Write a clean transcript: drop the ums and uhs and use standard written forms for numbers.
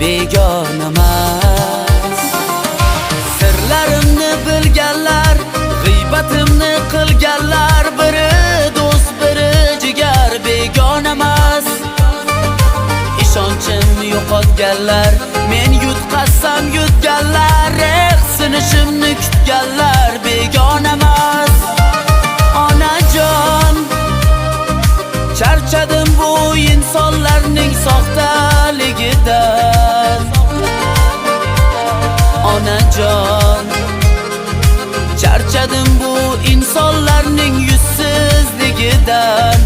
begonamas. Sirlarimni bilganlar, g'iybatimni qilganlar, biri do'st, biri jigar, begonamas. Ishonchim yo'qotganlar, men yutqazsam yutganlar, sinishimni kutganlar, begonamas. Onajon, charchadim bu insonlarning soxtaligidan. Onajon, charchadim bu insonlarning yuzsizligidan.